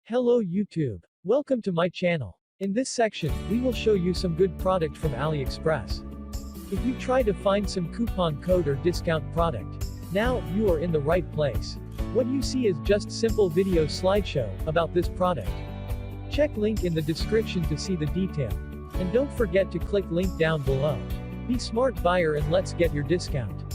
Hello YouTube. Welcome to my channel. In this section, we will show you some good product from Aliexpress. If you try to find some coupon code or discount product, now, you are in the right place. What you see is just simple video slideshow about this product. Check link in the description to see the detail. And don't forget to click link down below. Be smart buyer and let's get your discount.